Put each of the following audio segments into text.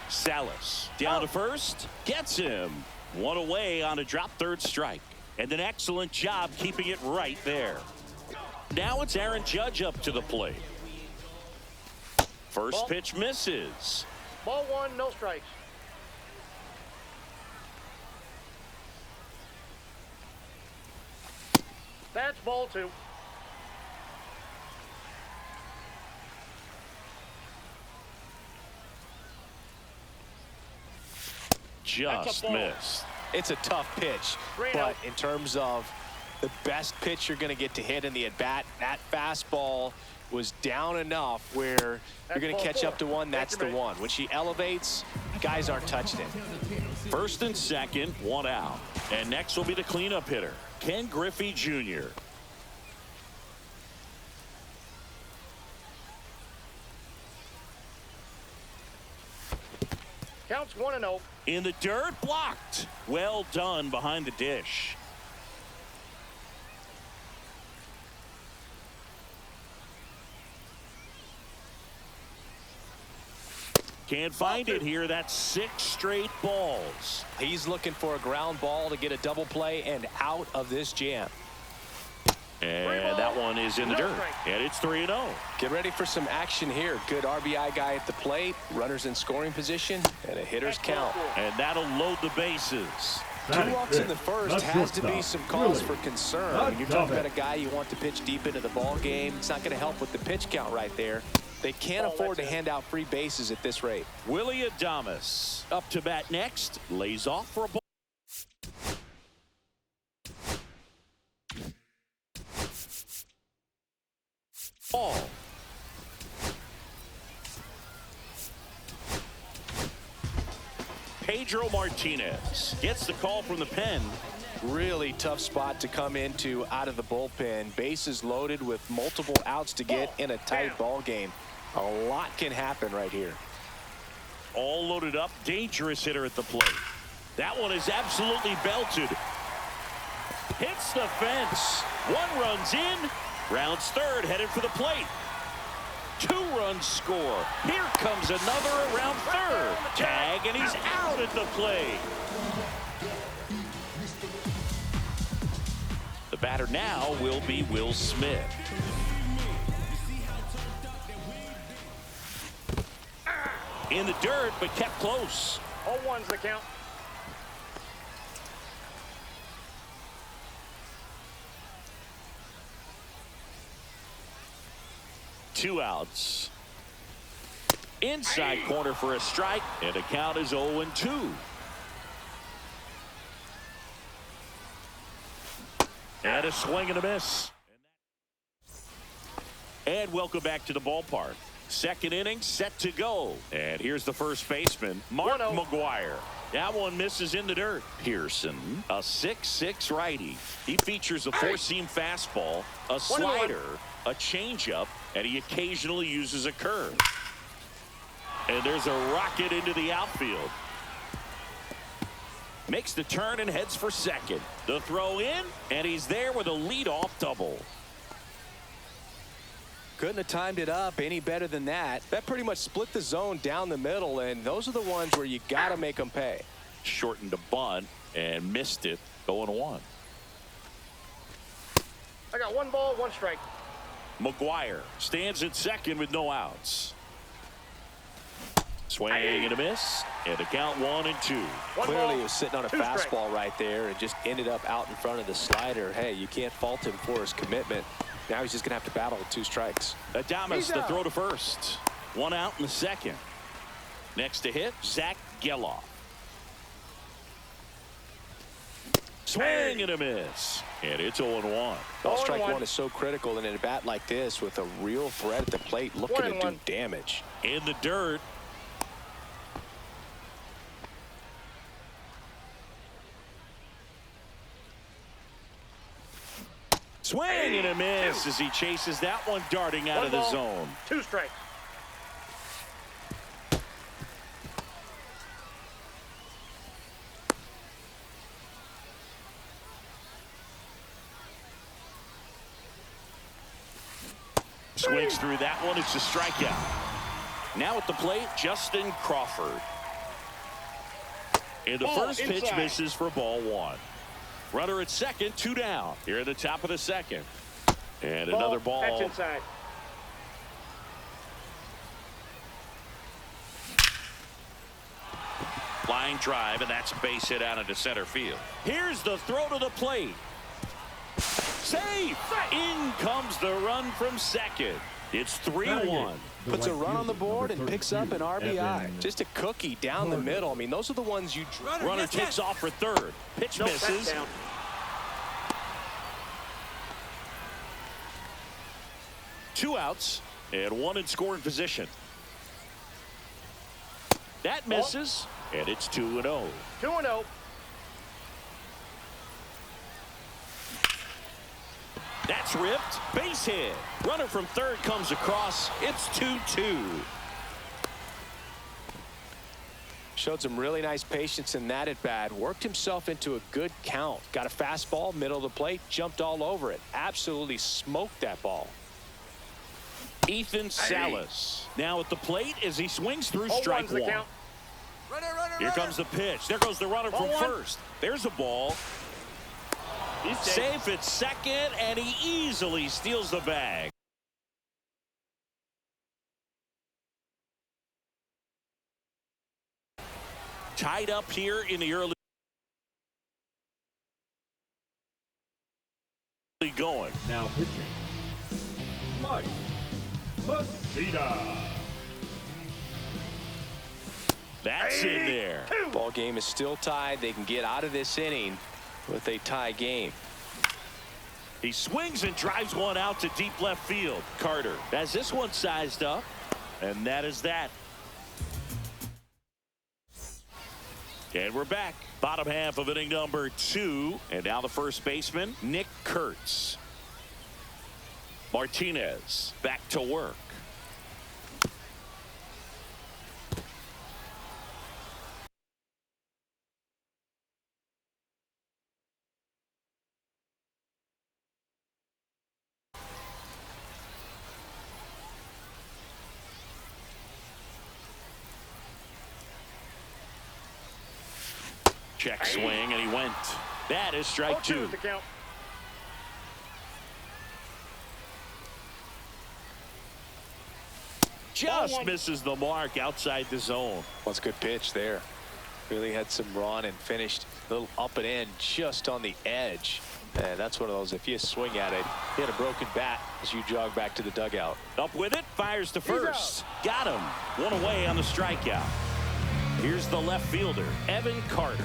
Salas down to first, gets him. One away on a drop third strike. And an excellent job keeping it right there. Now it's Aaron Judge up to the plate. First pitch misses. Ball one, no strikes. That's ball two. Just missed. It's a tough pitch, but in terms of the best pitch you're going to get to hit in the at-bat, that fastball was down enough where you're going to catch up to one. That's the one. When she elevates, guys aren't touching it. First and second, one out. And next will be the cleanup hitter, Ken Griffey Jr. Counts 1-0. In the dirt, blocked. Well done behind the dish. Can't find it here. That's 6 straight balls. He's looking for a ground ball to get a double play and out of this jam. And that one is in the dirt. And it's 3-0. Get ready for some action here. Good RBI guy at the plate. Runners in scoring position. And a hitter's count. And that'll load the bases. 2 walks in the first has to be some cause for concern. When you're talking about a guy you want to pitch deep into the ball game, it's not going to help with the pitch count right there. They can't afford to hand out free bases at this rate. Willie Adames up to bat next. Lays off for a ball. Pedro Martinez gets the call from the pen. Really tough spot to come into out of the bullpen. Bases loaded with multiple outs to get in a tight ball game. A lot can happen right here. All loaded up. Dangerous hitter at the plate. That one is absolutely belted. Hits the fence. 1 runs in. Rounds third, headed for the plate. 2 runs score. Here comes another around third. Tag, and he's out at the plate. The batter now will be Will Smith. In the dirt, but kept close. 0-1's the count. Two outs. Inside corner for a strike, and the count is 0-2. And a swing and a miss. And welcome back to the ballpark. Second inning set to go. And here's the first baseman, Mark McGuire. That one misses in the dirt. Pearson, a 6'6" righty. He features a 4-seam fastball, a slider, a changeup, and he occasionally uses a curve. And there's a rocket into the outfield. Makes the turn and heads for second. The throw in, and he's there with a leadoff double. Couldn't have timed it up any better than that. That pretty much split the zone down the middle, and those are the ones where you got to make them pay. Shortened a bunt and missed it, 0-1. I got 1 ball, 1 strike. McGuire stands at second with no outs. Swing and a miss, and the count 1-2. Clearly he was sitting on a fastball right there and just ended up out in front of the slider. Hey, you can't fault him for his commitment. Now he's just going to have to battle with 2 strikes. Adames the throw to first. 1 out in the second. Next to hit, Zach Geloff. Swing and a miss. And it's 0-1. Strike 1 is so critical in a bat like this with a real threat at the plate looking to do damage. In the dirt. Swing and a miss as he chases that one darting out of the zone. 2 strikes. Swings through that one. It's a strikeout. Now at the plate, Justin Crawford. And the first pitch misses for ball one. Runner at second, 2 down. Here at the top of the second. And another ball. That's inside. Line drive, and that's a base hit out into center field. Here's the throw to the plate. Safe! In comes the run from second. It's 3-1. Puts a run on the board and picks up an RBI. Just a cookie down the middle. I mean, those are the ones you... Runner takes off for third. Pitch misses. Down. Two outs and one in scoring position. That misses, and it's 2-0. 2-0. That's ripped. Base hit. Runner from third comes across. It's 2-2. Showed some really nice patience in that at bat. Worked himself into a good count. Got a fastball, middle of the plate, jumped all over it. Absolutely smoked that ball. Ethan Salas now at the plate as he swings through strike one. Here comes the pitch. There goes the runner from first. There's a ball. He's safe at second, and he easily steals the bag. Tied up here in the early going. Now pitching, Mike Messina. That's in there. Ball game is still tied. They can get out of this inning with a tie game. He swings and drives one out to deep left field. Carter has this one sized up, and that is that. And we're back. Bottom half of inning number 2. And now the first baseman, Nick Kurtz. Martinez back to work. Check swing, and he went. That is strike 2. The count. Just misses the mark outside the zone. What's a good pitch there. Really had some run and finished a little up and in just on the edge. And that's one of those, if you swing at it, hit a broken bat as you jog back to the dugout. Up with it, fires to first. Got him. One away on the strikeout. Here's the left fielder, Evan Carter.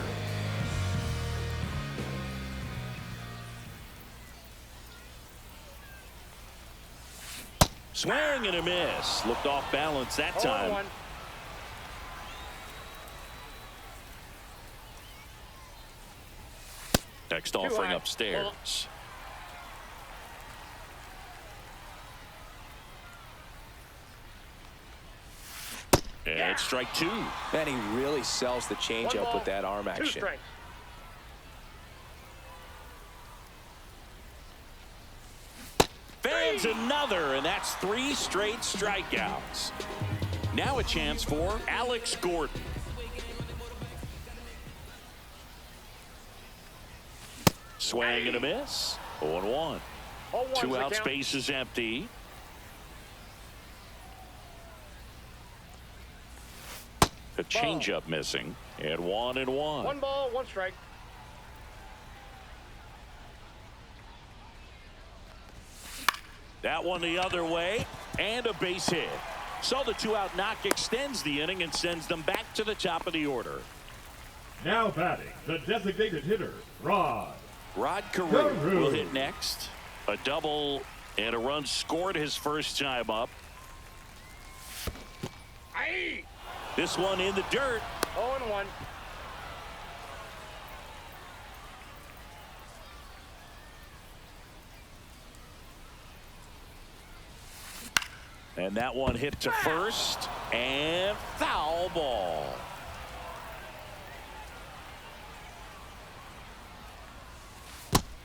Swing and a miss. Looked off balance that time. Next offering upstairs. And it's strike 2. Man, he really sells the changeup with that arm 2 action. strikes. Fans another, and that's 3 straight strikeouts. Now a chance for Alex Gordon. Swing and a miss. 0-1. 2 outs, base is empty. The changeup missing, and 1-1. 1 ball, 1 strike. That one the other way, and a base hit. So the 2-out knock extends the inning and sends them back to the top of the order. Now batting, the designated hitter, Rod Carew will hit next. A double and a run scored his first time up. This one in the dirt. 0-1. And that one hit to first, and foul ball.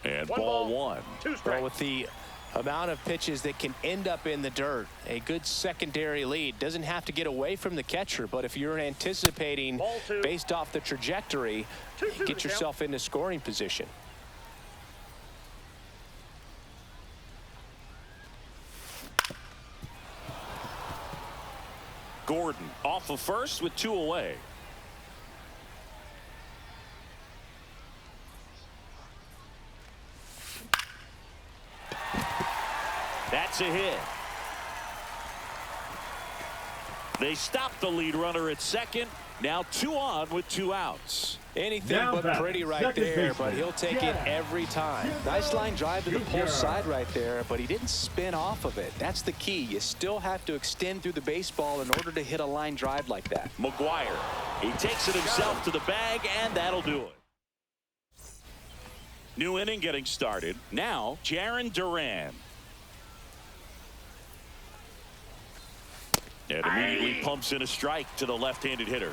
And ball 1. 2 strikes. Well, with the Amount of pitches that can end up in the dirt. A good secondary lead. Doesn't have to get away from the catcher, but if you're anticipating based off the trajectory, get yourself into scoring position. Gordon off of first with 2 away. That's a hit. They stop the lead runner at second. Now 2 on with 2 outs. Anything but pretty right there, but he'll take it every time. Nice line drive to the pull side right there, but he didn't spin off of it. That's the key. You still have to extend through the baseball in order to hit a line drive like that. McGuire, he takes it himself to the bag, and that'll do it. New inning getting started. Now, Jarren Duran. And immediately pumps in a strike to the left-handed hitter.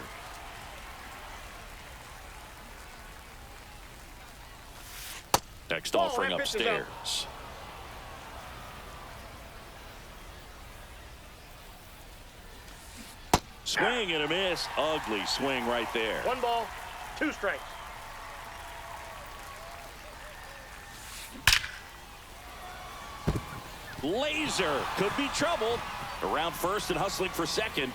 Next offering upstairs. Swing and a miss. Ugly swing right there. 1 ball, 2 strikes. Laser could be trouble. Around first and hustling for second.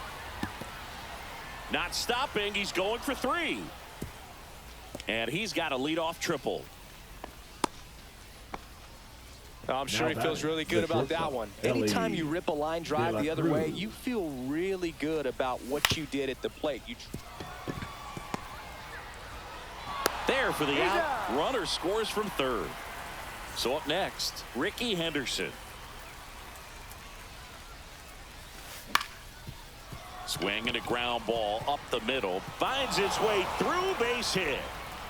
Not stopping. He's going for 3. And he's got a leadoff triple. I'm sure he feels really good about that one. Anytime you rip a line drive the other way, you feel really good about what you did at the plate. There for the out. Runner scores from third. So up next, Ricky Henderson. Swing and a ground ball up the middle. Finds its way through, base hit.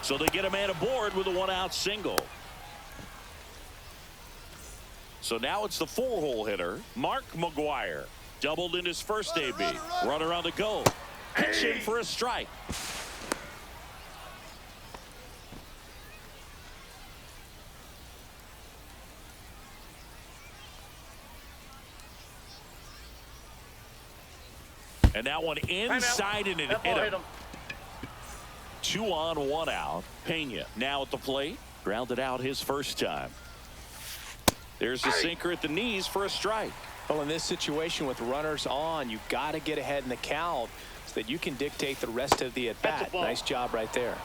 So they get a man aboard with a 1-out single. So now it's the 4-hole hitter, Mark McGuire. Doubled in his first AB. Runner on the go. Pitch in for a strike. And that one inside and it hit him. 2 on, 1 out. Pena now at the plate. Grounded out his first time. There's the sinker at the knees for a strike. Well, in this situation with runners on, you've got to get ahead in the count so that you can dictate the rest of the at-bat. Nice job right there.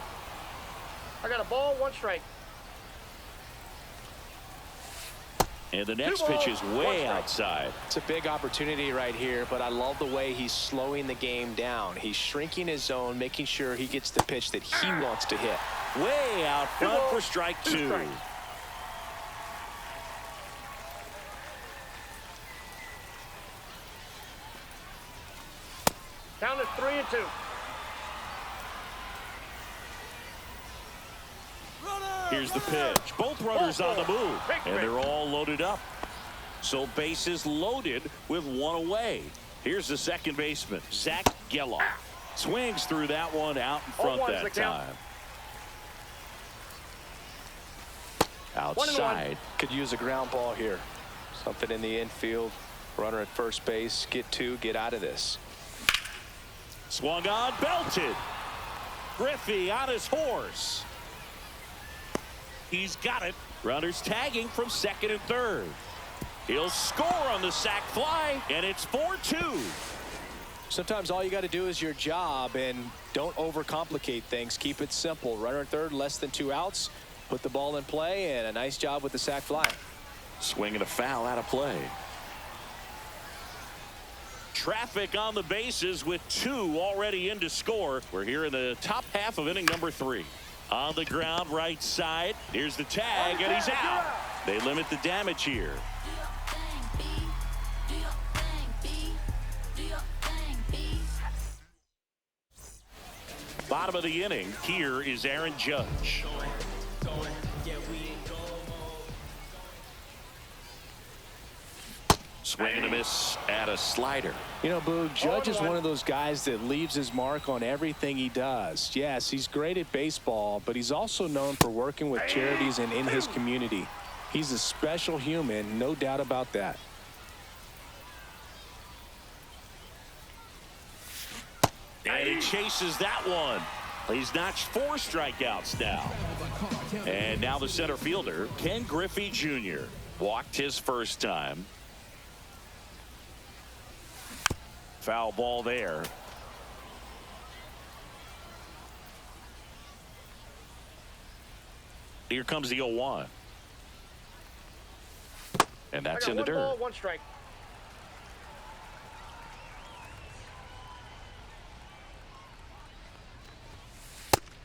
I got a ball, 1 strike. And the next pitch is way outside. It's a big opportunity right here, but I love the way he's slowing the game down. He's shrinking his zone, making sure he gets the pitch that he wants to hit. Way out front for strike 2. Count is 3-2. Here's the pitch. Both runners on the move, and they're all loaded up. So bases loaded with 1 away. Here's the second baseman, Zach Geloff. Swings through that one out in front that time. Outside. Could use a ground ball here. Something in the infield. Runner at first base. Get 2. Get out of this. Swung on, belted. Griffey on his horse. He's got it. Runners tagging from second and third. He'll score on the sac fly, and it's 4-2. Sometimes all you got to do is your job, and don't overcomplicate things. Keep it simple. Runner at third, less than 2 outs. Put the ball in play, and a nice job with the sac fly. Swing and a foul out of play. Traffic on the bases with 2 already in to score. We're here in the top half of inning number 3. On the ground, right side. Here's the tag, and he's out. They limit the damage here. Bottom of the inning, here is Aaron Judge. Swing and a miss at a slider. You know, Boo, Judge is one of those guys that leaves his mark on everything he does. Yes, he's great at baseball, but he's also known for working with charities and in his community. He's a special human, no doubt about that. And he chases that one. He's notched 4 strikeouts now. And now the center fielder, Ken Griffey Jr. walked his first time. Foul ball there. Here comes the 0-1. And that's in the dirt. 1 ball, 1 strike.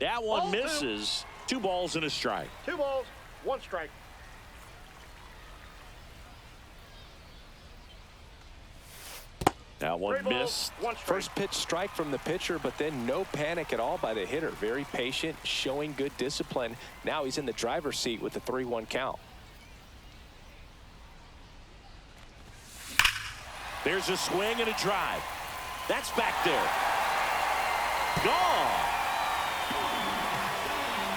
That one Ball 2. misses. 2 balls and a strike. 2 balls, 1 strike. That one 3 balls, missed. 1 strike. First pitch strike from the pitcher, but then no panic at all by the hitter. Very patient, showing good discipline. Now he's in the driver's seat with the 3-1 count. There's a swing and a drive. That's back there. Gone.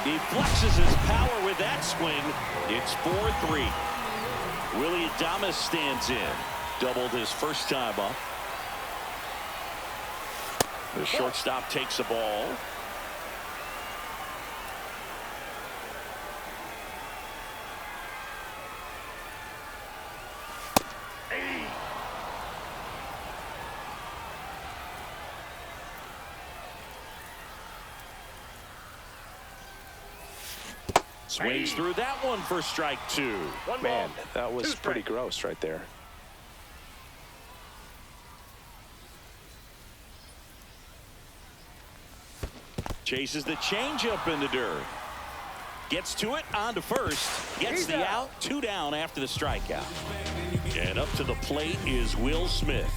He flexes his power with that swing. It's 4-3. Willie Adames stands in. Doubled his first time up. The shortstop takes the ball. Swings through that one for strike 2. 1 Man, ball, that 2 was strikes. pretty gross right there. Chases the changeup in the dirt. Gets to it, on to first. Gets He's the out. out. 2 down after the strikeout. And up to the plate is Will Smith.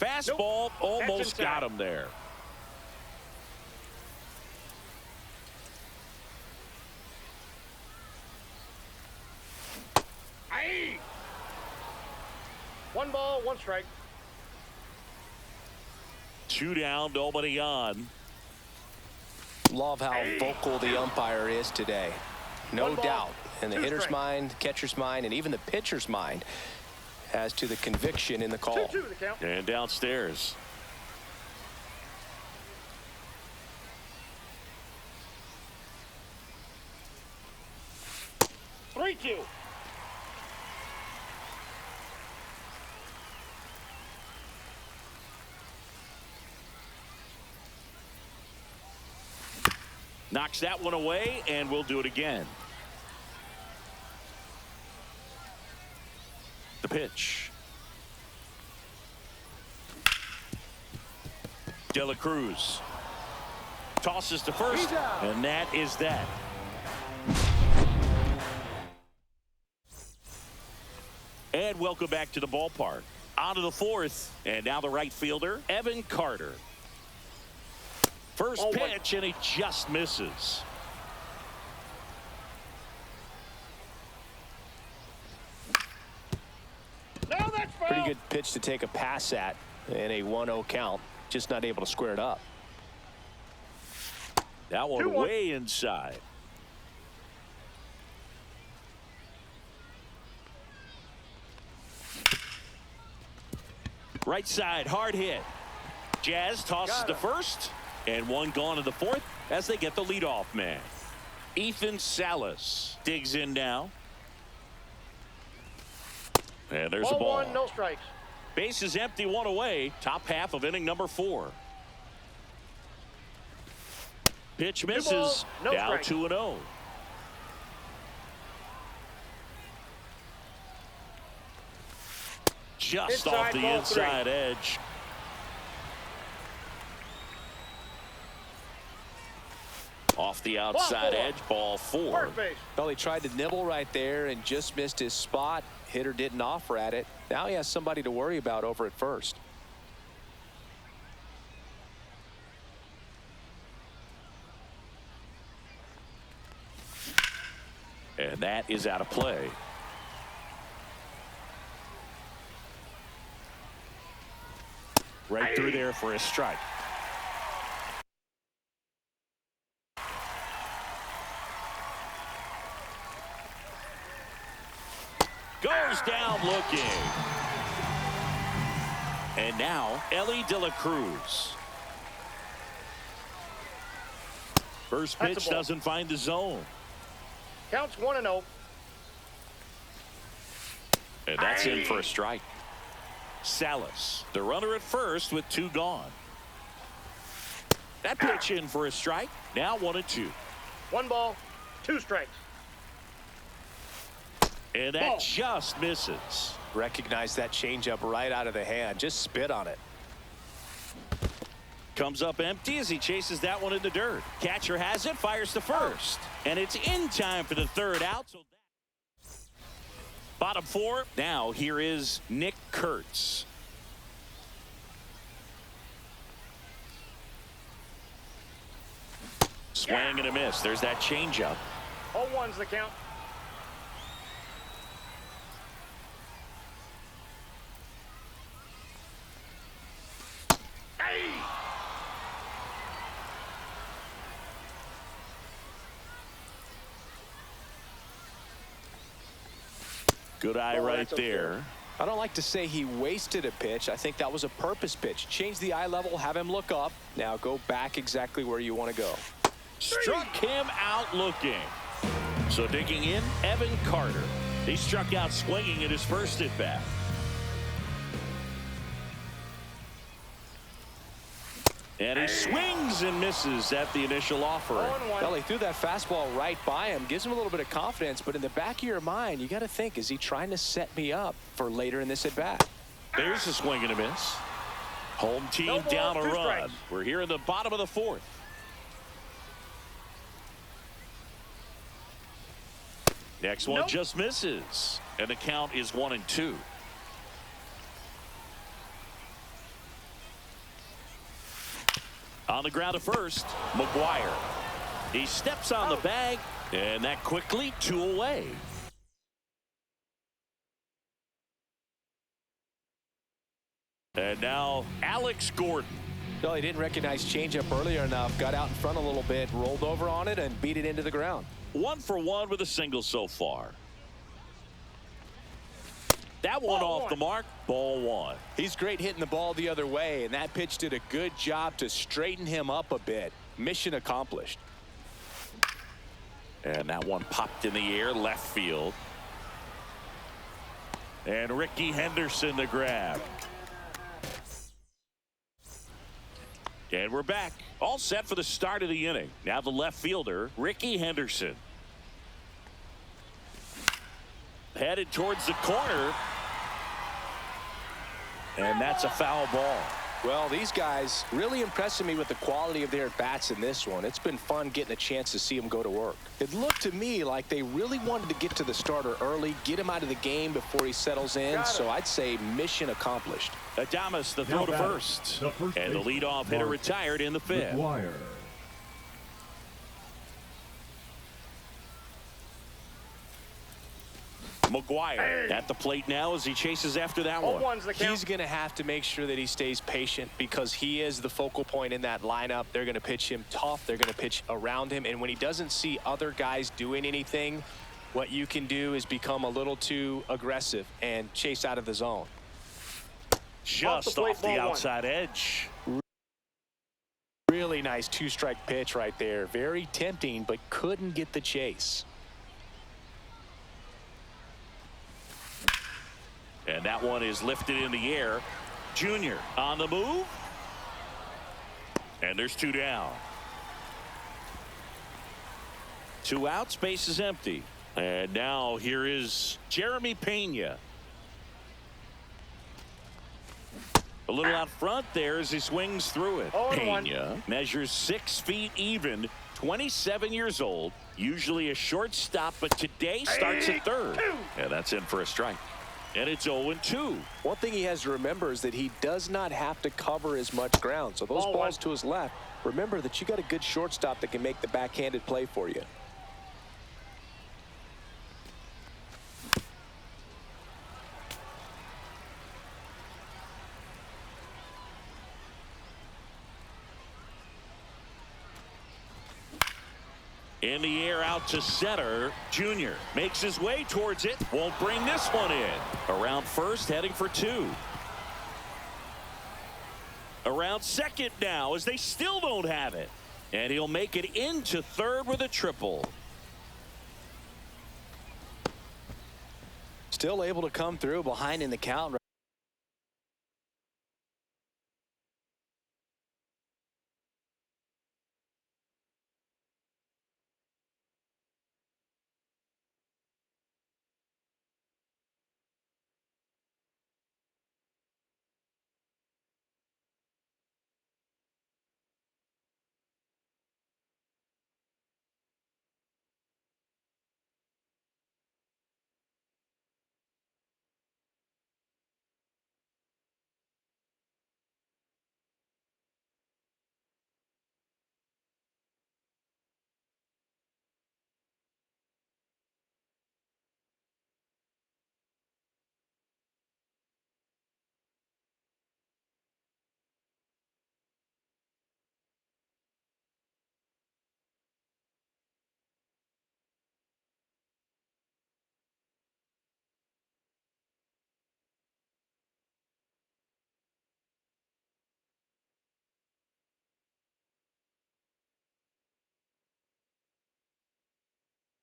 Fastball almost That's got inside. him there. Aye. 1 ball, 1 strike. 2 down, nobody on. Love how vocal the umpire is today. No 1 ball, doubt. In the 2 hitter's strikes. mind, catcher's mind, and even the pitcher's mind as to the conviction in the call. 2-2 the count. And downstairs. Three, 2. Knocks that one away, and we'll do it again. The pitch. De La Cruz tosses to first, He's out. and that is that. And welcome back to the ballpark. On to the 4th, and now the right fielder, Evan Carter. First pitch, and he just misses. Now that's foul. Pretty good pitch to take a pass at in a 1-0 count. Just not able to square it up. That one 2-1. way inside. Right side, hard hit. Jazz tosses to first, and one gone to the 4th as they get the leadoff man. Ethan Salas digs in now. And there's a ball. 1, no strikes. Base is empty, 1 away. Top half of inning number 4. Pitch misses. balls, no Now strike. 2-0. Just Inside, off the ball inside edge. Off the outside four. edge, ball 4. First base. Well, he tried to nibble right there and just missed his spot. Hitter didn't offer at it. Now he has somebody to worry about over at first. And that is out of play. Right through there for a strike. out looking. And now, Ellie De La Cruz. First pitch doesn't find the zone. Counts 1-0. And that's in for a strike. Salas, the runner at first with 2 gone. That pitch in for a strike. Now 1-2. 1 ball, 2 strikes. And that just misses. Recognize that changeup right out of the hand. Just spit on it. Comes up empty as he chases that one in the dirt. Catcher has it, fires to first. And it's in time for the 3rd out. So bottom 4. Now here is Nick Kurtz. Swing and a miss. There's that changeup. 0-1's the count. Good eye right there. I don't like to say he wasted a pitch. I think that was a purpose pitch. Change the eye level, have him look up. Now go back exactly where you want to go. Struck him out looking. So digging in, Evan Carter. He struck out swinging at his first at bat. And he swings and misses at the initial offering. Well, he threw that fastball right by him, gives him a little bit of confidence, but in the back of your mind, you got to think, is he trying to set me up for later in this at bat? There's a swing and a miss. Home team down a run. We're here in the bottom of the 4th. Next one just misses. And the count is 1-2. On the ground at first, McGuire. He steps on the bag, and that quickly 2 away. And now Alex Gordon. No, he didn't recognize changeup earlier enough, got out in front a little bit, rolled over on it, and beat it into the ground. 1 for 1 with a single so far. That one off the mark, ball 1. He's great hitting the ball the other way, and that pitch did a good job to straighten him up a bit. Mission accomplished. And that one popped in the air, left field. And Ricky Henderson the grab. And we're back. All set for the start of the inning. Now the left fielder, Ricky Henderson. Headed towards the corner. And that's a foul ball. Well, these guys really impressing me with the quality of their at-bats in this one. It's been fun getting a chance to see them go to work. It looked to me like they really wanted to get to the starter early, get him out of the game before he settles in. So I'd say mission accomplished. Adames the throw to first. And the leadoff hitter retired in the 5th. McGuire. McGuire at the plate now as he chases after that one. He's going to have to make sure that he stays patient because he is the focal point in that lineup. They're going to pitch him tough. They're going to pitch around him. And when he doesn't see other guys doing anything, what you can do is become a little too aggressive and chase out of the zone. Just off the outside edge. Really nice 2-strike pitch right there. Very tempting, but couldn't get the chase. And that one is lifted in the air. Junior on the move. And there's 2 down. 2 outs, base is empty. And now here is Jeremy Pena. A little out front there as he swings through it. Pena measures 6 feet even, 27 years old, usually a shortstop, but today starts at third. And that's in for a strike. And it's 0-2. One thing he has to remember is that he does not have to cover as much ground. So those balls to his left, remember that you got a good shortstop that can make the backhanded play for you. In the air out to center. Junior makes his way towards it. Won't bring this one in. Around first, heading for 2. Around second now as they still don't have it. And he'll make it into third with a triple. Still able to come through behind in the count.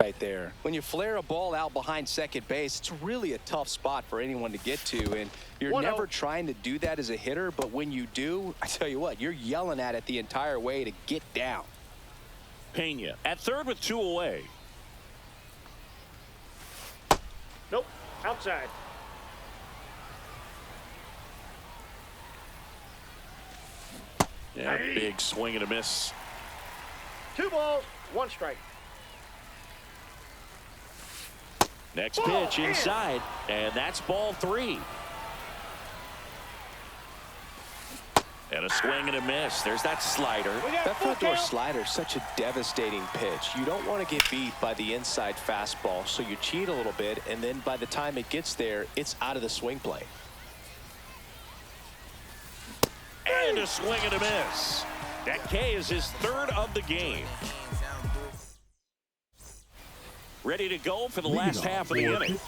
Right there. When you flare a ball out behind second base, it's really a tough spot for anyone to get to, and you're never trying to do that as a hitter, but when you do, I tell you what, you're yelling at it the entire way to get down. Pena at third with 2 away. Nope. Outside. Yeah, big swing and a miss. 2 balls, 1 strike. Next pitch inside, and that's ball 3. And a swing and a miss. There's that slider. That front door slider is such a devastating pitch. You don't want to get beat by the inside fastball, so you cheat a little bit, and then by the time it gets there, it's out of the swing plane. And a swing and a miss. That K is his 3rd of the game. Ready to go for the last half of the inning.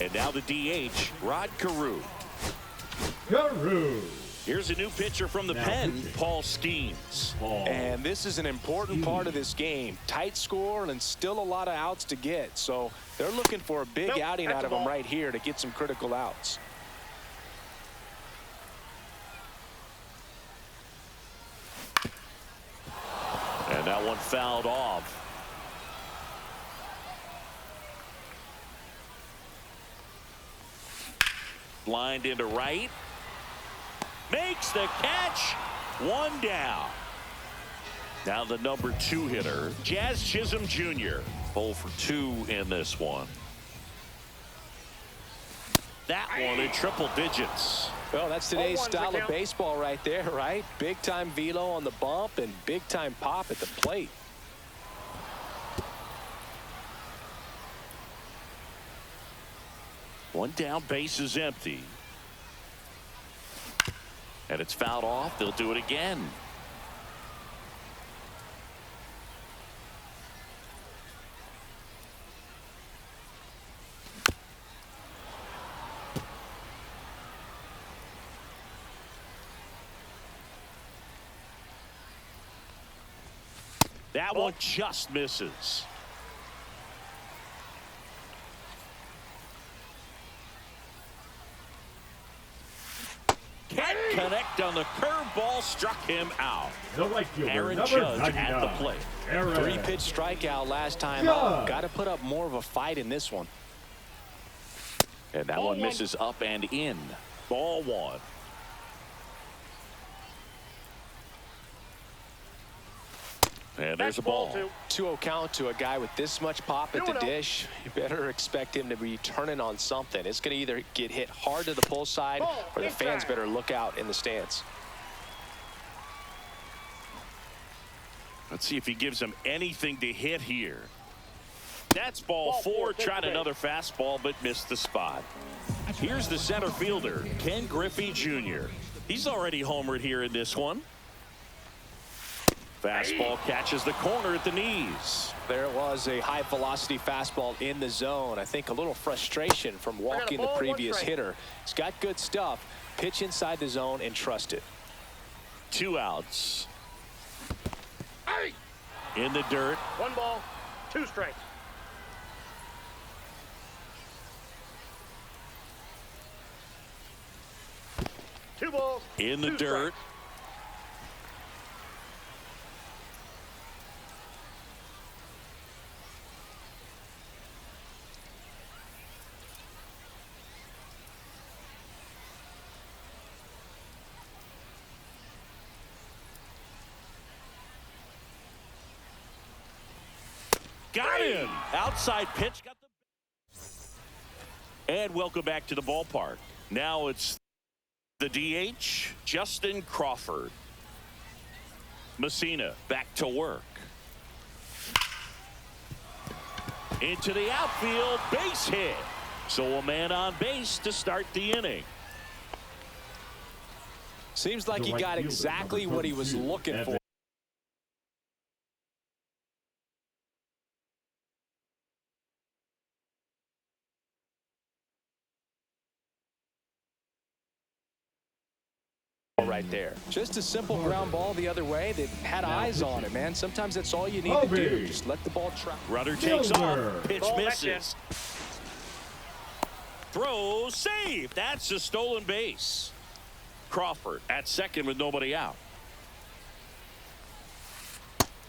And now the DH, Rod Carew. Here's a new pitcher from the pen, Paul Skeens. And this is an important part of this game. Tight score and still a lot of outs to get. So they're looking for a big outing out of him right here to get some critical outs. And that one fouled off. Lined into right. Makes the catch. 1 down. Now the number 2 hitter, Jazz Chisholm Jr. 0 for 2 in this one. That one in triple digits. Well, that's today's style of baseball right there, right? Big time velo on the bump and big time pop at the plate. One down, base is empty. And it's fouled off. They'll do it again. That one just misses. Can't connect on the curveball, struck him out. Aaron Judge at the plate. 3-pitch strikeout last time out. Got to put up more of a fight in this one. And that one misses up and in. Ball 1. And there's a ball. 2-0 count to a guy with this much pop at the dish. You better expect him to be turning on something. It's going to either get hit hard to the pull side or the fans better look out in the stands. Let's see if he gives him anything to hit here. That's ball 4. Tried another fastball but missed the spot. Here's the center fielder, Ken Griffey Jr. He's already homered here in this one. Fastball catches the corner at the knees. There was a high-velocity fastball in the zone. I think a little frustration from walking the previous hitter. He's got good stuff. Pitch inside the zone and trust it. 2 outs. In the dirt. 1 ball, 2 strikes. Two balls. In the 2 dirt. strikes. Got him. Outside pitch. Got the... And welcome back to the ballpark. Now it's the DH, Justin Crawford. Messina back to work. Into the outfield, base hit. So a man on base to start the inning. Seems like he got exactly what he was looking for. Right there. Just a simple ground ball the other way. They've had eyes on it, man. Sometimes that's all you need to do. Just let the ball travel. Runner takes off. Pitch misses. Throw, save. That's a stolen base. Crawford at second with nobody out.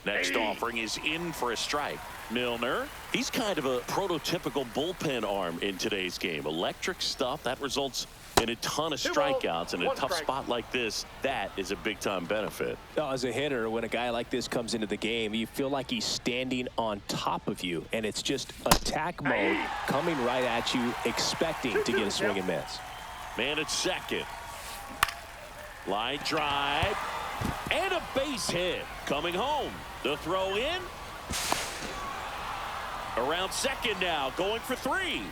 Next offering is in for a strike. Milner. He's kind of a prototypical bullpen arm in today's game. Electric stuff that results in a ton of strikeouts in a tough spot like this. That is a big-time benefit. As a hitter, when a guy like this comes into the game, you feel like he's standing on top of you, and it's just attack mode coming right at you, expecting to get a swing and miss. Man at second. Line drive. And a base hit. Coming home. The throw in. Around second now. Going for 3.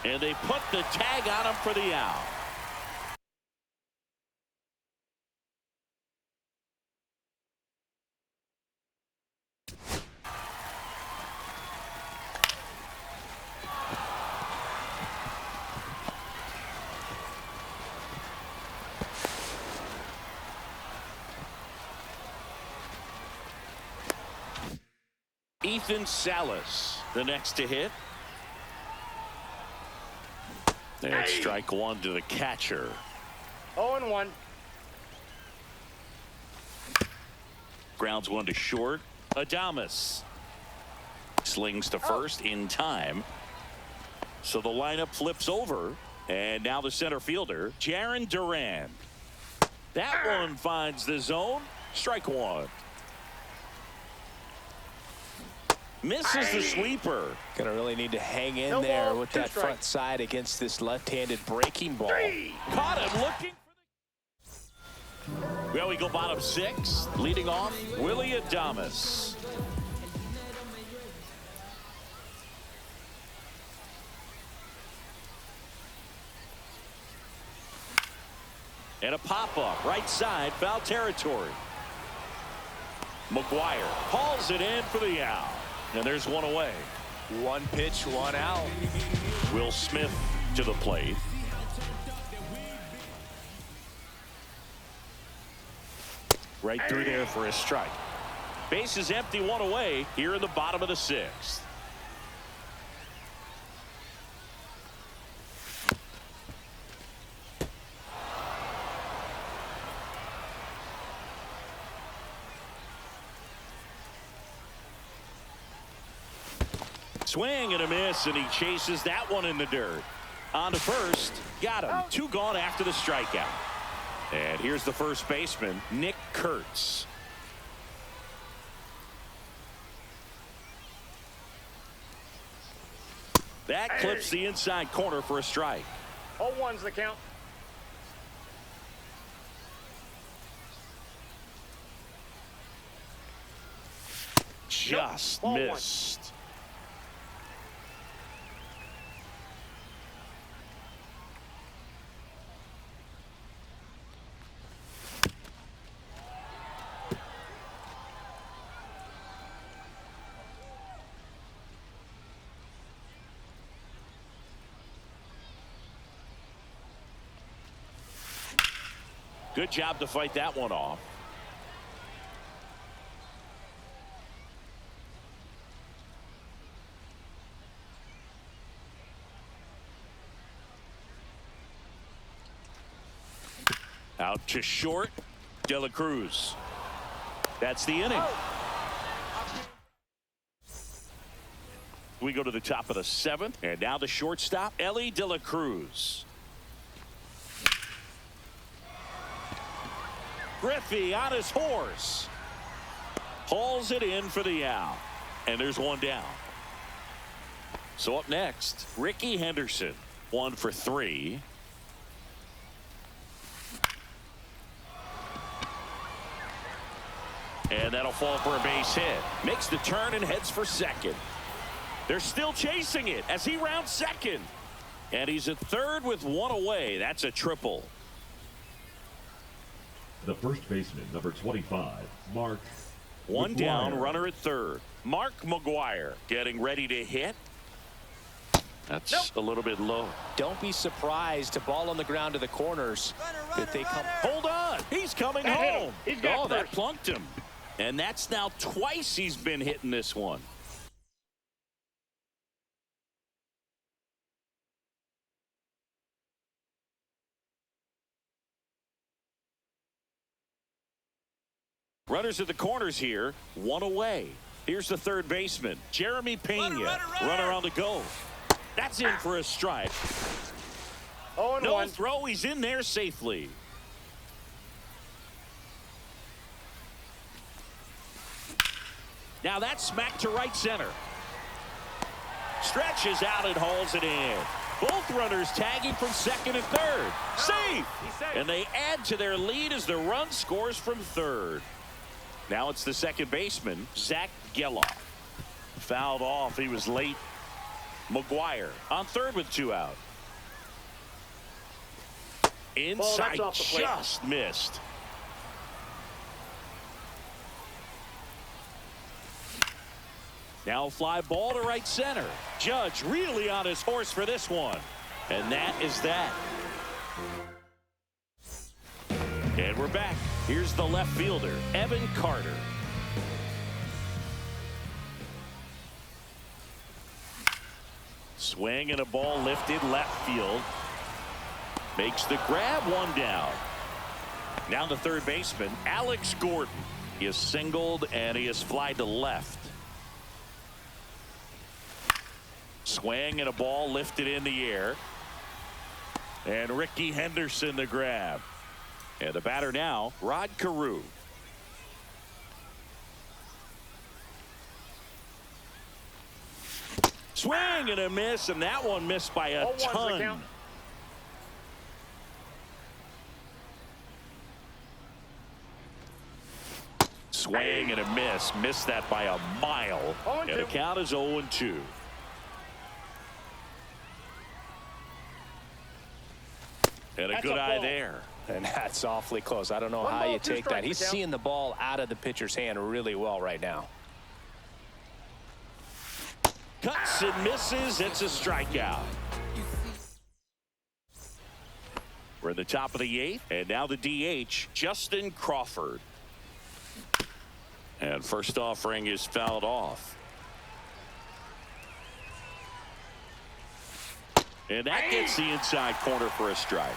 And they put the tag on him for the out. Ethan Salas, the next to hit. And strike 1 to the catcher. 0-1. Grounds 1 to short. Adames slings to first in time. So the lineup flips over. And now the center fielder, Jarren Duran. That one finds the zone. Strike 1. Misses the sweeper. Gonna really need to hang in there with that front side against this left-handed breaking ball. Caught him looking for the... Well, we go bottom 6. Leading off, Willie Adames. And a pop-up, right side, foul territory. McGuire hauls it in for the out. And there's one away. 1 pitch, 1 out. Will Smith to the plate. Right through there for a strike. Base is empty, 1 away here in the bottom of the 6th. Swing and a miss, and he chases that one in the dirt. On to first. Got him. 2 gone after the strikeout. And here's the first baseman, Nick Kurtz. That clips the inside corner for a strike. 0-1's the count. Just missed. Good job to fight that one off. Out to short, De La Cruz. That's the inning. We go to the top of the 7th, and now the shortstop, Ellie De La Cruz. Griffey on his horse. Hauls it in for the out. And there's one down. So up next, Ricky Henderson. 1 for 3. And that'll fall for a base hit. Makes the turn and heads for second. They're still chasing it as he rounds second. And he's at third with 1 away. That's a triple. The first baseman, number 25, Mark. 1 down, McGuire. runner at third. Mark McGuire getting ready to hit. That's a little bit low. Don't be surprised to ball on the ground to the corners if they come. Hold on. He's coming home. He's got that first. plunked him. And that's now twice he's been hitting this one. Runners at the corners here, 1 away. Here's the third baseman, Jeremy Pena. Runner on the go. That's in for a strike. 0-1. No throw, he's in there safely. Now that's smacked to right center. Stretches out and hauls it in. Both runners tagging from second and third. Safe! He's safe. And they add to their lead as the run scores from third. Now it's the second baseman, Zach Geloff. Fouled off. He was late. McGuire on third with 2 out. Inside, off the plate. just missed. Now a fly ball to right center. Judge really on his horse for this one. And that is that. And we're back. Here's the left fielder, Evan Carter. Swing and a ball lifted left field. Makes the grab, 1 down. Now the third baseman, Alex Gordon. He is singled and he is fly to left. Swing and a ball lifted in the air. And Ricky Henderson the grab. And the batter now, Rod Carew. Swing and a miss, and that one missed by a 0-1's the ton. count. Swing and a miss. Missed that by a mile. 0-2. And the count is 0-2. And a That's good a eye ball. there. And that's awfully close. I don't know 1 how ball, you 2 take that. strikes He's to count. seeing the ball out of the pitcher's hand really well right now. Cuts and misses. It's a strikeout. We're in the top of the 8th, and now the DH, Justin Crawford. And first offering is fouled off. And that gets the inside corner for a strike.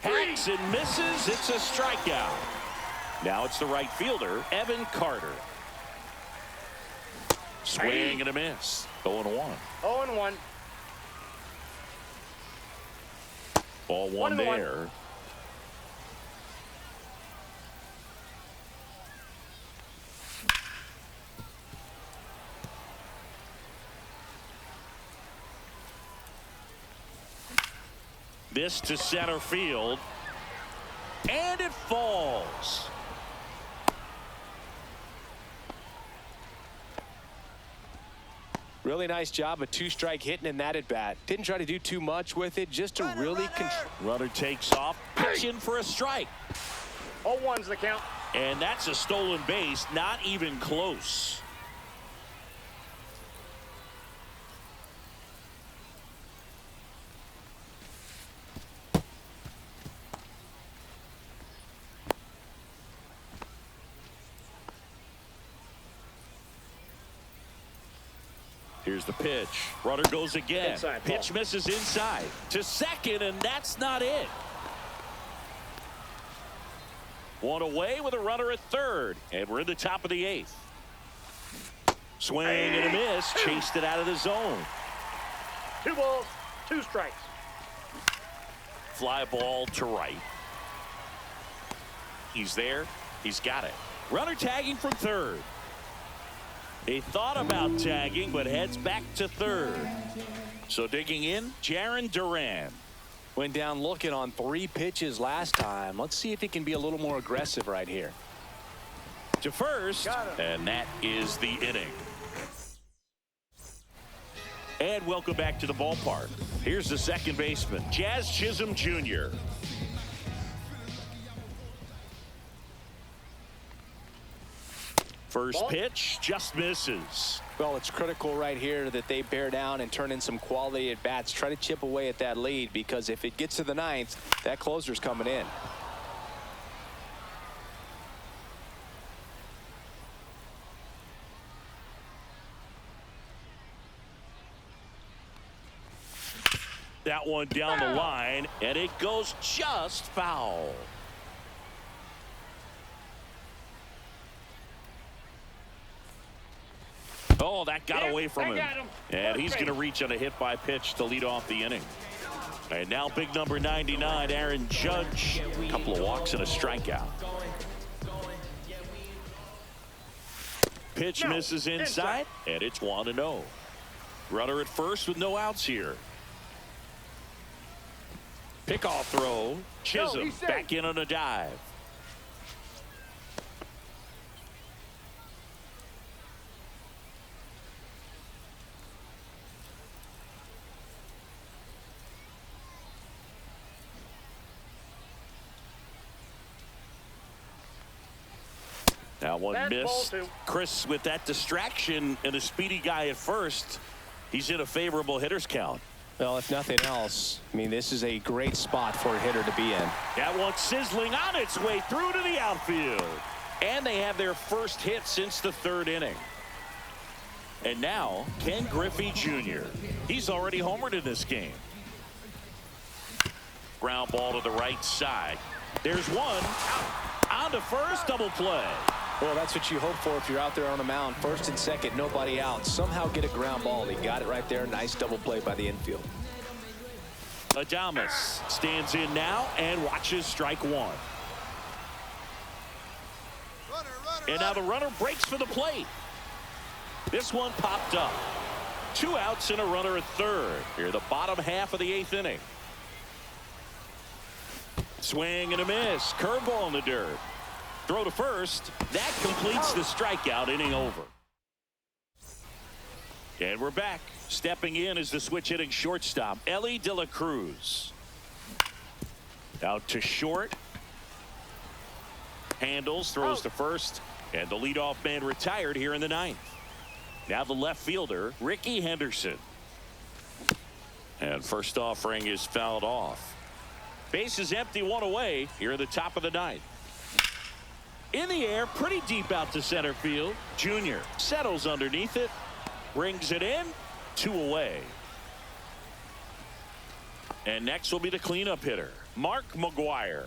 Hacks and misses. It's a strikeout. Now it's the right fielder, Evan Carter. Swing and a miss. 0-1. 0-1. Ball 1 1-1. there. This to center field. And it falls. Really nice job of 2-strike hitting in that at bat. Didn't try to do too much with it, just to really control. Runner takes off, pitch in for a strike. 0-1's the count. And that's a stolen base, not even close. Here's the pitch. Runner goes again. Inside, pitch ball. misses inside to second, and that's not it. One away with a runner at third, and we're in the top of the 8th. Swing and a miss. Chased it out of the zone. 2 balls, 2 strikes. Fly ball to right. He's there. He's got it. Runner tagging from third. He thought about tagging, but heads back to third. So digging in, Jarren Duran. Went down looking on 3 pitches last time. Let's see if he can be a little more aggressive right here. To first, and that is the inning. And welcome back to the ballpark. Here's the second baseman, Jazz Chisholm Jr. First pitch just misses. Well, it's critical right here that they bear down and turn in some quality at bats. Try to chip away at that lead, because if it gets to the 9th, that closer's coming in. That one down the line, and it goes just foul. Oh, that got away from him. And he's going to reach on a hit by pitch to lead off the inning. And now big number 99, Aaron Judge. A couple of walks and a strikeout. Pitch misses inside, and it's 1-0. Runner at first with no outs here. Pickoff throw. Chisholm back in on a dive. Now one missed. Chris, with that distraction and a speedy guy at first, he's in a favorable hitter's count. Well, if nothing else, I mean, this is a great spot for a hitter to be in. That one sizzling on its way through to the outfield. And they have their first hit since the 3rd inning. And now, Ken Griffey Jr. He's already homered in this game. Ground ball to the right side. There's one. On to first, double play. Well, that's what you hope for if you're out there on a mound. First and second, nobody out. Somehow get a ground ball. He got it right there. Nice double play by the infield. Adames stands in now and watches strike one. And now the runner breaks for the plate. This one popped up. 2 outs and a runner at third. Here the bottom half of the 8th inning. Swing and a miss. Curveball in the dirt. Throw to first. That completes the strikeout. Inning over. And we're back. Stepping in is the switch hitting shortstop, Ellie De La Cruz. Out to short. Handles, throws to first, and the leadoff man retired here in the 9th. Now the left fielder, Ricky Henderson. And first offering is fouled off. Base is empty, 1 away here in the top of the 9th. In the air, pretty deep out to center field. Junior settles underneath it, brings it in, 2 away. And next will be the cleanup hitter, Mark McGwire.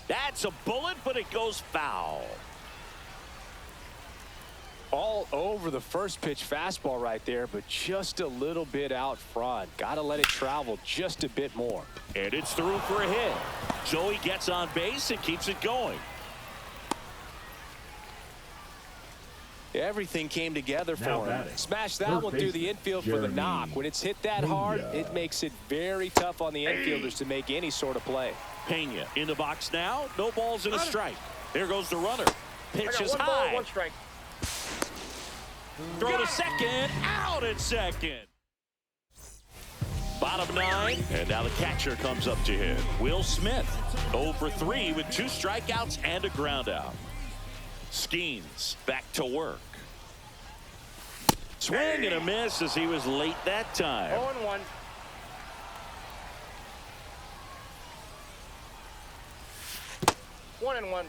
That's a bullet, but it goes foul. All over the first pitch fastball right there, but just a little bit out front. Got to let it travel just a bit more. And it's through for a hit. So he gets on base and keeps it going. Everything came together for him. batting. Smash that one through the infield for the knock. When it's hit that hard, it makes it very tough on the infielders to make any sort of play. Pena in the box now. No balls and a strike. There goes the runner. Pitch is 1 ball, high. 1 strike. Throw to second. Out at second. Bottom 9. And now the catcher comes up to hit. Will Smith. 0 for 3 with 2 strikeouts and a ground out. Skeens back to work. Swing and a miss as he was late that time. 0-1. One and one.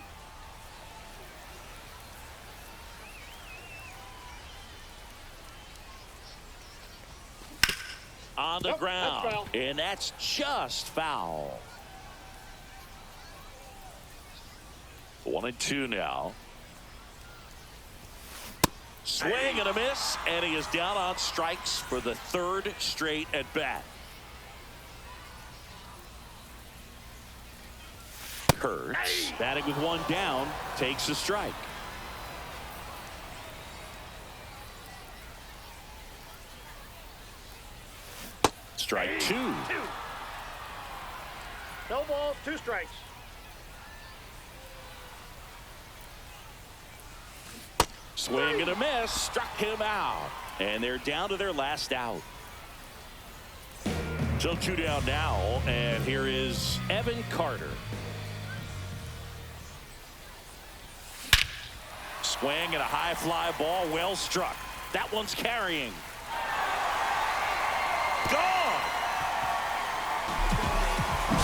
on the Nope, ground. that's foul. And that's just foul. 1-2 now. Swing and a miss, and he is down on strikes for the third straight at bat. Kurtz, batting with one down, takes a strike. Strike two. No balls, 2 strikes. Swing and a miss, struck him out. And they're down to their last out. So 2 down now, and here is Evan Carter. Swing and a high fly ball, well struck. That one's carrying. Gone!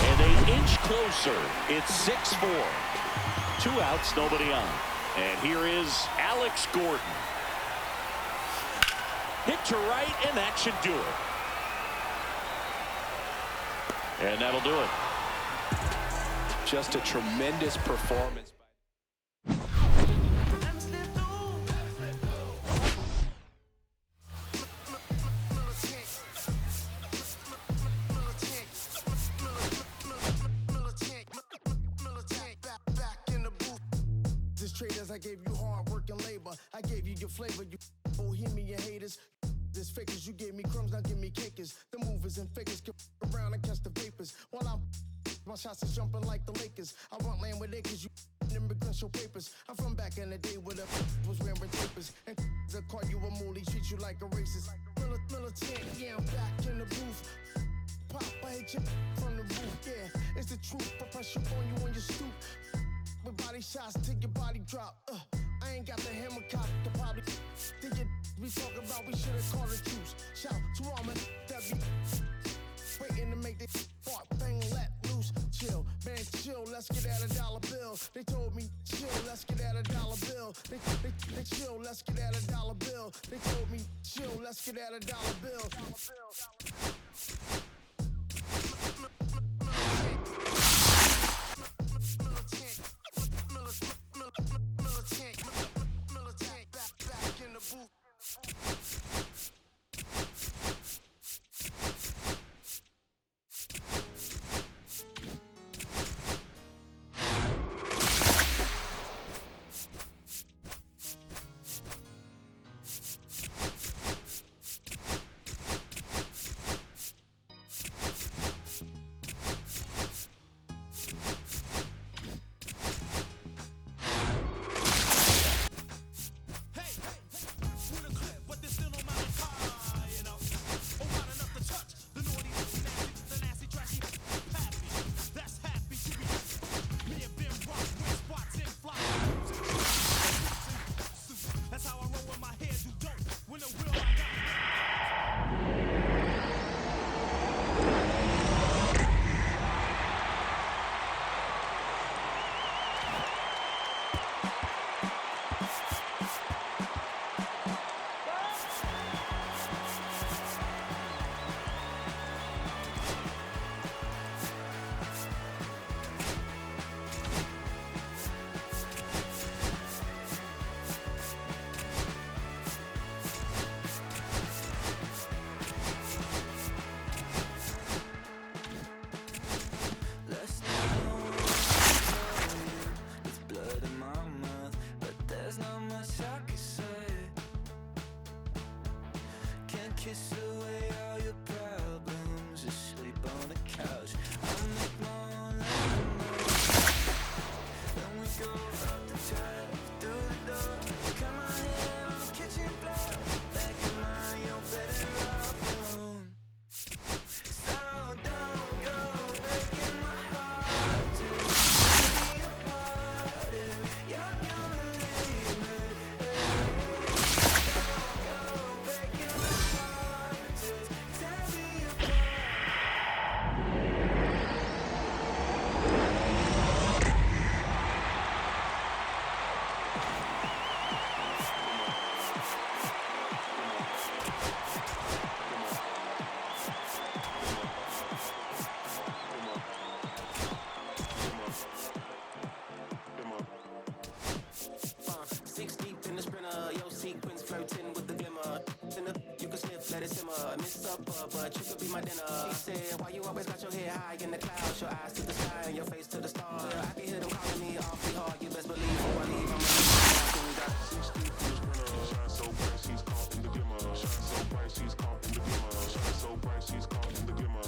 And they inch closer. It's 6-4. 2 outs, nobody on. And here is Alex Gordon. Hit to right, and that should do it. And that'll do it. Just a tremendous performance. Traders, I gave you hard work and labor. I gave you your flavor, you bohemian haters. This fakers, you gave me crumbs, now give me cakers. The movers and fakers get around and catch the vapors. While I'm my shots is jumping like the Lakers. I want land with acres, you immigrants show papers. I'm from back in the day where the was wearing papers. And they'll call you a moolie, treat you like a racist. Militant, yeah, I'm back in the booth. Pop, I hit you from the roof, yeah. It's the truth, but pressure on you on your stoop. With body shots till your body drop. I ain't got the hammer cock to probably think it we talk about. We should have called it juice. Shout to all my that be waiting to make this fart bang let loose. Chill, man, chill. Let's get at $1 bill. They told me chill. Let's get at $1 bill. They chill. Let's get at $1 bill. They told me chill. Let's get at $1 bill. Back in the booth. Kiss away all your problems, just sleep on the couch. I'll make my own lemonade. Then we go out the drive, through the door. Cut my hair on the kitchen floor. Back in my your better off alone. So don't go breaking my heart to tear me apart. If you're gonna leave me, don't go breaking my heart. but you could be my dinner. He said, why you always got your head high in the clouds, your eyes to the sky and your face to the stars? Well, I can hear them calling me awfully hard. You best believe before I leave, I'm gonna 16 in the sprinter, shine so bright, she's caught in the glimmer. Shine so bright, she's caught in the glimmer. Shine so bright, she's caught in the glimmer.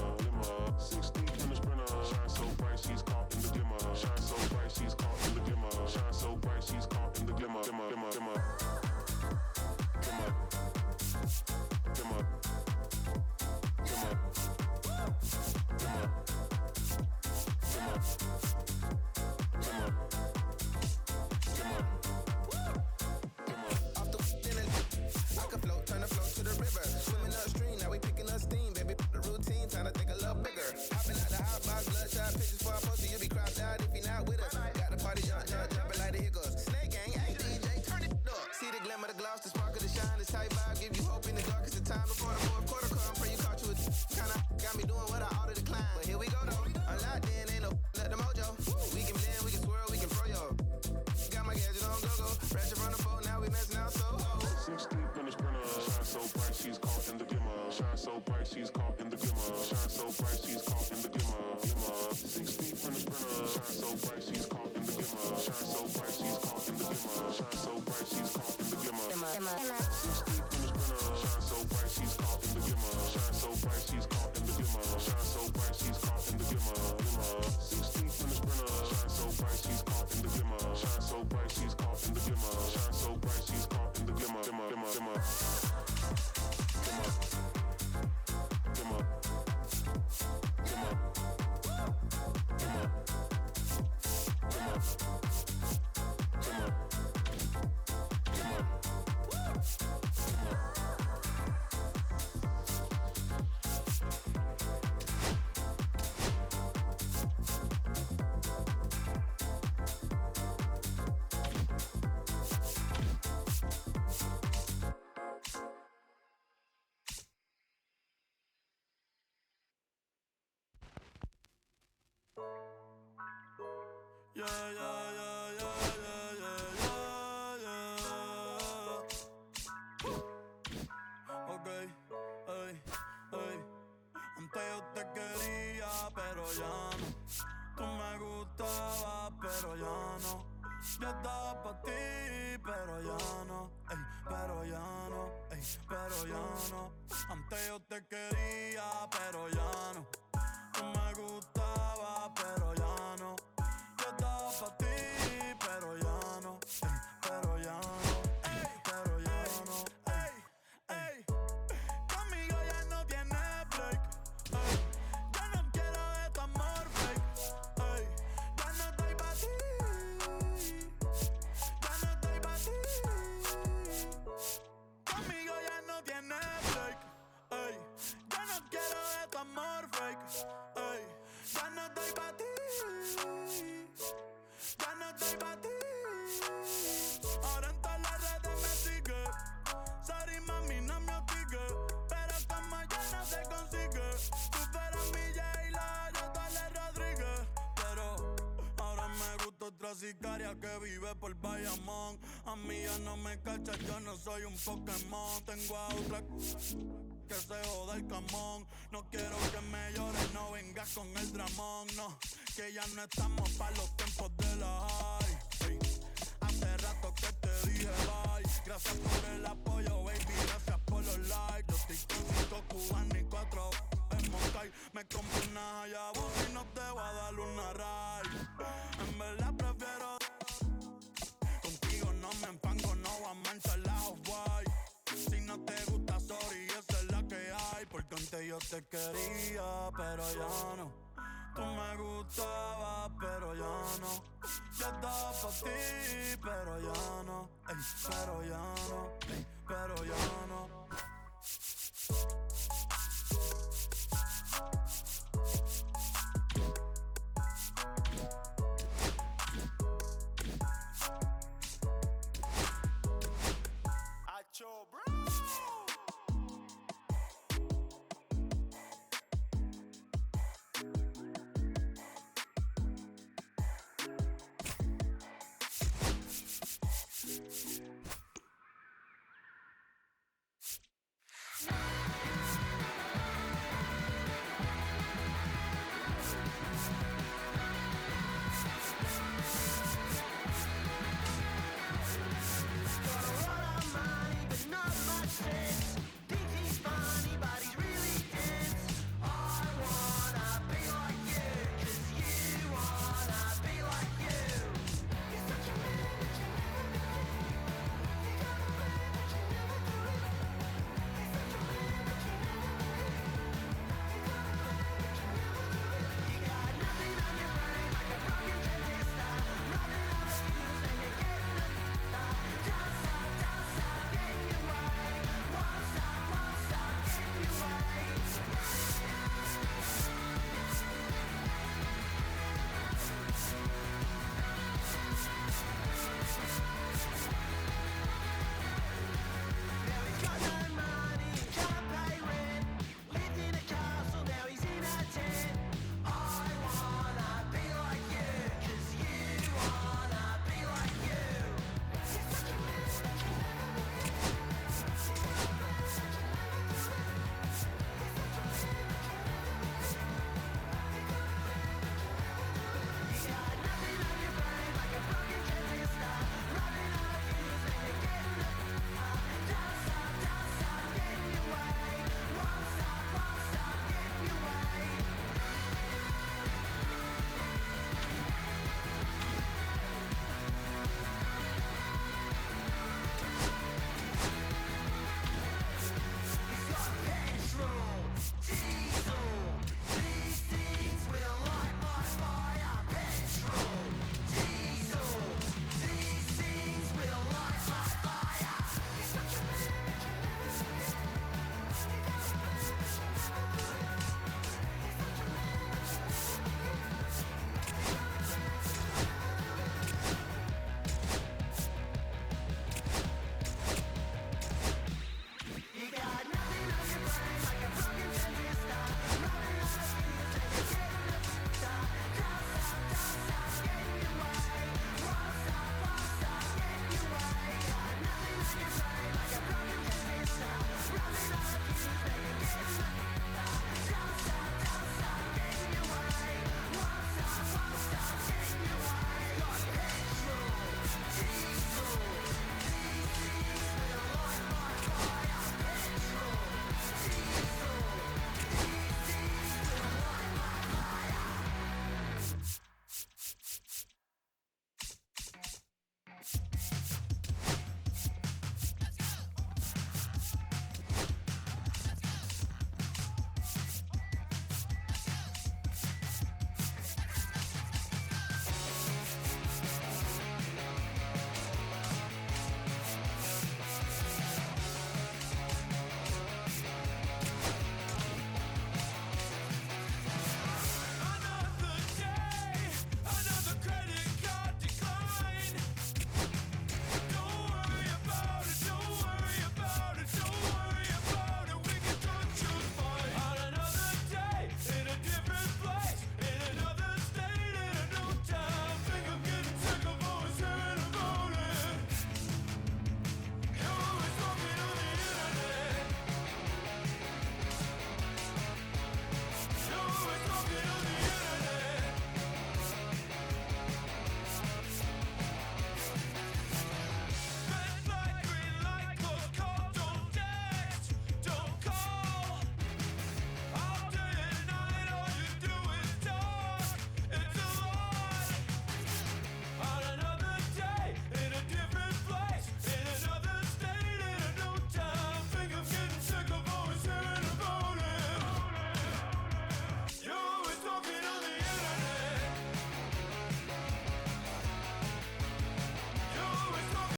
16 in the sprinter, shine so bright, she's caught in the glimmer. Shine so bright, she's caught in the glimmer. Shine so bright, she's caught in the glimmer. Yeah, yeah, yeah, yeah, yeah, yeah, yeah. Ok, ey, ey. Antes yo te quería, pero ya no. Tú me gustabas, pero ya no. Yo estaba pa' ti, pero ya no. Ey, pero ya no, ey, pero ya no. Antes yo te quería, pero ya no. Tú me gustabas, pero ya no. Yo estaba pa' ti, pero ya no. Ey, pero ya no, ey, pero ya no. Ey, ey. Conmigo ya no tienes break. Ey, yo no quiero de tu amor fake. Ey, ya no estoy pa' ti. Ya no estoy pa' ti. Conmigo ya no tienes break. Ey, yo no quiero de tu amor fake. Ey, ya no estoy pa' ti. Ya no estoy pa' ti. Ahora en todas las redes me sigue. Sorry mami, no me hostigue. Pero como ya no se consigue. Tú fueras mi J-Lo, yo Dale Rodríguez. Pero ahora me gusta otra sicaria que vive por Bayamón. A mí ya no me cachas, yo no soy un Pokémon. Tengo a otra que se joda el camón. No quiero que me llores, no vengas con el dramón. No, que ya no estamos pa' los tiempos de la high. Hey, hace rato que te dije bye. Gracias por el apoyo, baby, gracias por los likes. Yo estoy con 5 cubanos y 4 en Moncay. Me compré una Hayabusa y no te voy a dar una ride. En verdad prefiero contigo, no me empango, no voy a manchar la Off-White. Si no te gusta, sorry, esa es la que hay. Porque antes yo te quería, pero ya no. Tú me gustabas, pero ya no. Yo estaba pa' ti, pero ya no. Ey, pero ya no. Ey, pero ya no.